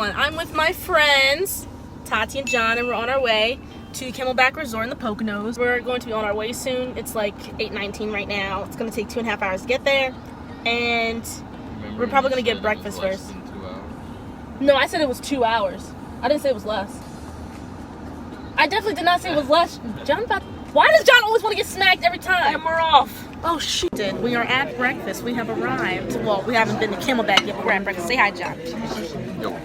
everyone. I'm with my friends, Tati and John, and we're on our way to CamelBack Resort in the Poconoes. We're going to be on our way soon. It's like 8:19 right now. It's going to take 2.5 hours to get there, and we're probably going to get breakfast first. No, I said it was 2 hours. I didn't say it was less. I definitely did not say it was less. Why does John always want to get smacked every time? And we're off. Oh, shit. We are at breakfast. We have arrived. Well, we haven't been to CamelBack yet, but we're at breakfast. Say hi, John.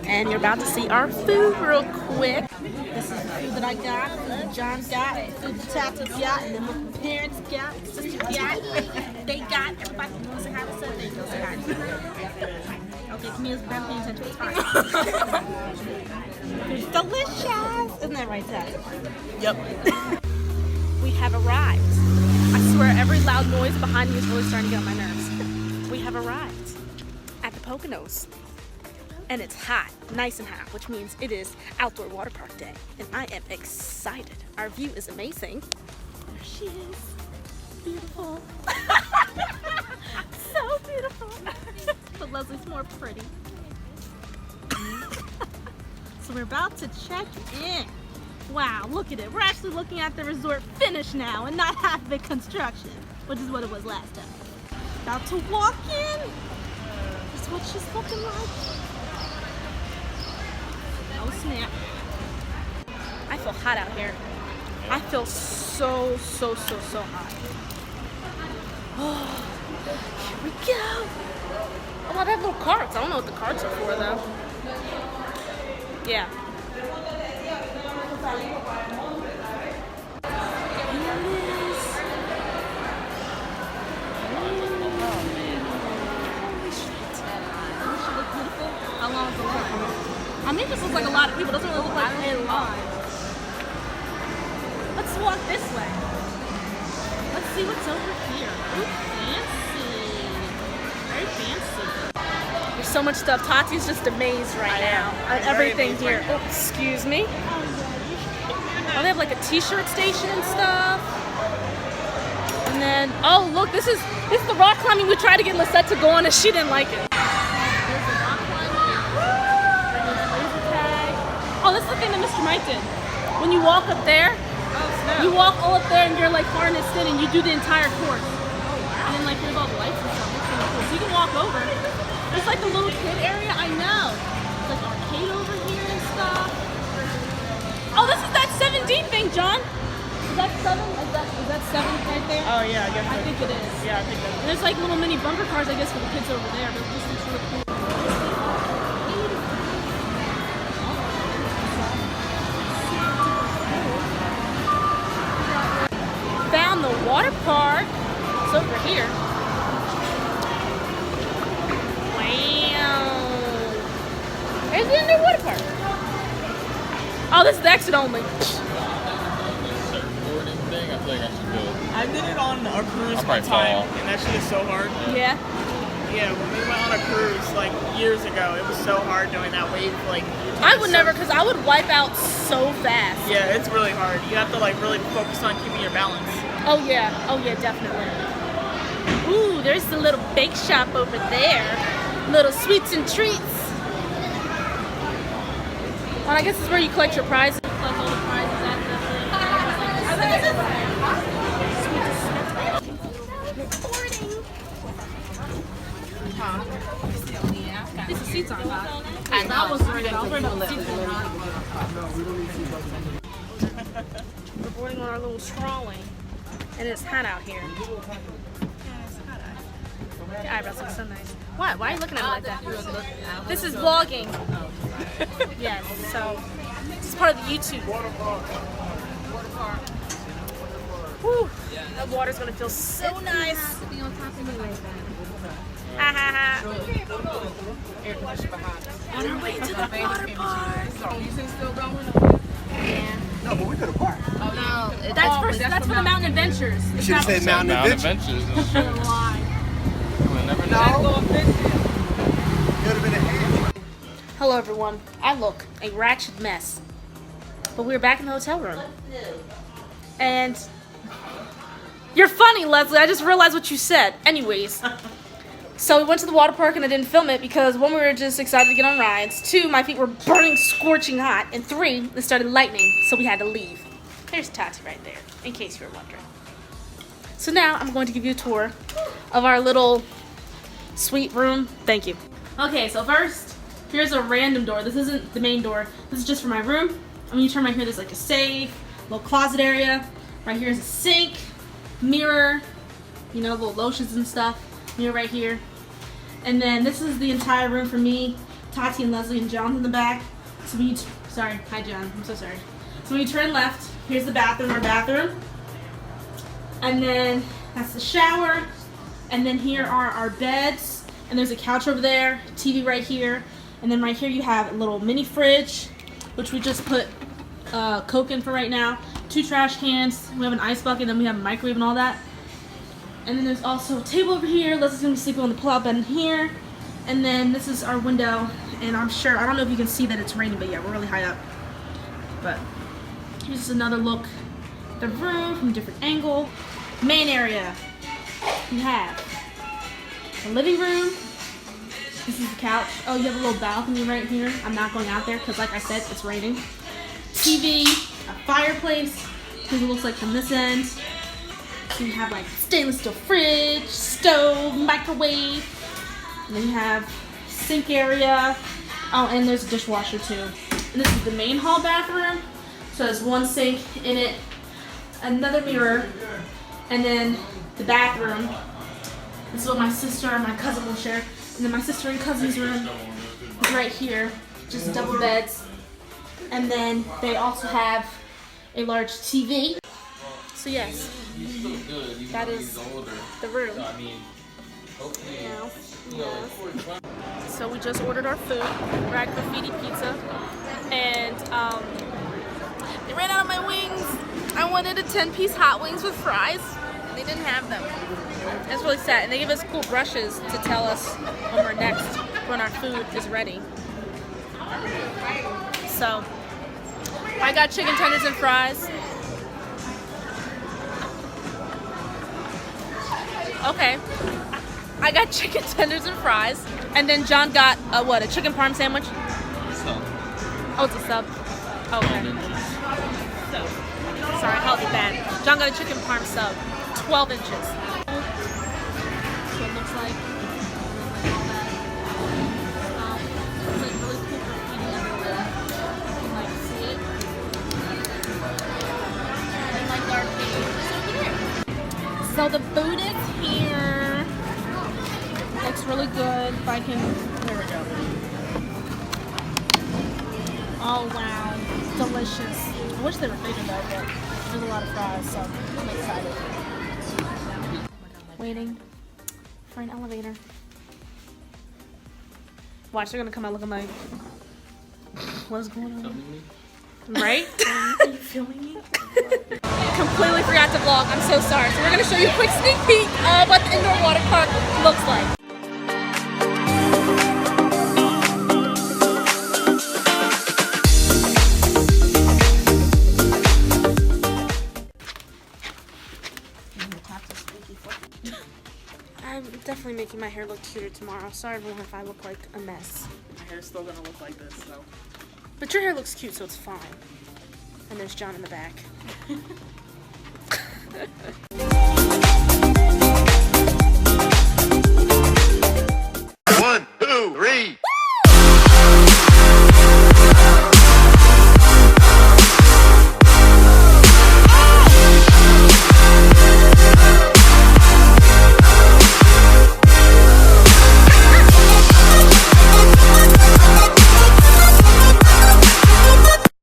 And you're about to see our food real quick. This is the food that I got, food John's got, food the Tati's got, and then what my parents got, sister got, they got. Everybody knows how to say they go say hi. Okay, Camille's been paying attention. It's fine. It's delicious. Isn't that right, Tati? Yep. We have arrived. I swear every loud noise behind me is really starting to get on my nerves. We have arrived at the Poconoes. And it's hot, nice and hot, which means it is outdoor water park day. And I am excited. Our view is amazing. There she is. Beautiful. So beautiful. But Leslie's more pretty. So we're about to check in. Wow, look at it. We're actually looking at the resort finished now and not half the construction, which is what it was last time. About to walk in. This is what she's looking like. Oh snap. I feel hot out here. I feel so hot. Oh, here we go. Oh, well, they have little carts. I don't know what the carts are for though. Yeah. Here it is. Holy shit. Doesn't she look beautiful? How long is the line? I mean, this looks like a lot of people. Doesn't really look like a line. Let's walk this way. Let's see what's over here. Ooh, fancy. Very fancy. There's so much stuff. Tati's just amazed right now at everything here. Oh, excuse me. Oh, they have like a t-shirt station and stuff. And then, oh look, this is the rock climbing we tried to get Lisette to go on and she didn't like it. There's the rock climbing. Laser tag. Oh, this is the thing that Mr. Mike did. When you walk up there, you walk all up there and you're like harnessed in and you do the entire course. And then like here's all the lights and stuff. It's really cool. So you can walk over. There's like the little kid area, I know. There's like arcade over here and stuff. Oh, this is that 7D thing, John. Is that 7? Is that 7 right there? Oh yeah, I guess. I think it is. Yeah, I think that's. There's like little mini bumper cars, I guess, for the kids over there. But this looks really cool. Found the water park. It's over here. Wow. There's the indoor water park. Oh, this is the exit only. I did it on a cruise one time, and that shit is so hard. Yeah? Yeah, when we went on a cruise, like, years ago, it was so hard doing that wave, like... I would never, because I would wipe out so fast. Yeah, it's really hard. You have to, like, really focus on keeping your balance. Oh, yeah. Oh, yeah, definitely. Ooh, there's the little bake shop over there. Little sweets and treats. Well, I guess it's where you collect your prizes. You collect all the prizes at the recording. These are seats on top. And that was right now. We're boarding on our little trolley. And it's hot out here. Yeah, it's hot out. Your eyebrows look so nice. What? Why are you looking at me like that? This is vlogging. Yes, so this is part of the YouTube. Whew, that water's gonna feel so nice. Ha ha ha. On our way to the water park. Yeah. No, but we could have parked. Oh no, that's for the mountain adventures. You should have said mountain adventures. Hello everyone. I look a ratchet mess. But we're back in the hotel room. And you're funny, Leslie. I just realized what you said. Anyways. So we went to the water park and I didn't film it because 1, we were just excited to get on rides. 2, my feet were burning, scorching hot. And 3, it started lightning, so we had to leave. There's Tati right there, in case you were wondering. So now I'm going to give you a tour of our little suite room. Thank you. Okay, so first, here's a random door. This isn't the main door. This is just for my room. And when you turn right here, there's like a safe, little closet area. Right here is a sink, mirror, you know, little lotions and stuff. Mirror right here. And then this is the entire room for me, Tati and Leslie, and John's in the back. So when you, sorry, hi John, I'm so sorry. So when you turn left, here's the bathroom, our bathroom. And then that's the shower. And then here are our beds. And there's a couch over there, TV right here. And then right here you have a little mini fridge, which we just put Coke in for right now. 2 trash cans, we have an ice bucket, and then we have a microwave and all that. And then there's also a table over here. Leslie's gonna be sleeping on the pull-out bed in here. And then this is our window, and I'm sure, I don't know if you can see that it's raining, but yeah, we're really high up. But here's just another look at the room from a different angle. Main area, you have the living room. This is the couch. Oh, you have a little balcony right here. I'm not going out there because, like I said, it's raining. TV, a fireplace, because it looks like from this end. So you have like stainless steel fridge, stove, microwave, and then you have sink area. Oh, and there's a dishwasher too. And this is the main hall bathroom. So there's 1 sink in it, another mirror, and then the bathroom. This is what my sister and my cousin will share. And then my sister and cousin's room is right here, just double beds. And then they also have a large TV. So yes, that is the room. Now, yes. So we just ordered our food. We're at Graffiti Pizza, and they ran out of my wings. I wanted a 10-piece hot wings with fries. They didn't have them. It's really sad. And they give us cool brushes to tell us when we're next, when our food is ready. So I got chicken tenders and fries. Okay. I got chicken tenders and fries. And then John got a chicken parm sandwich? Sub. Oh, it's a sub. Okay. Sorry, I held it bad. John got a chicken parm sub. 12 inches. So it looks like. It's like really cool graffiti everywhere. You can like see it. And like the arcade is over there. So the food is here. Looks really good. If I can, there we go. Oh wow, it's delicious. I wish they were bigger though, but there's a lot of fries, so I'm excited. Waiting for an elevator. Watch, they're gonna come out looking like, what's going on? Right? Are you filming me? Completely forgot to vlog. I'm so sorry. So we're gonna show you a quick sneak peek of what the indoor water park looks like. I'm definitely making my hair look cuter tomorrow. Sorry everyone if I look like a mess. My hair's still gonna look like this, so. But your hair looks cute, so it's fine. And there's John in the back.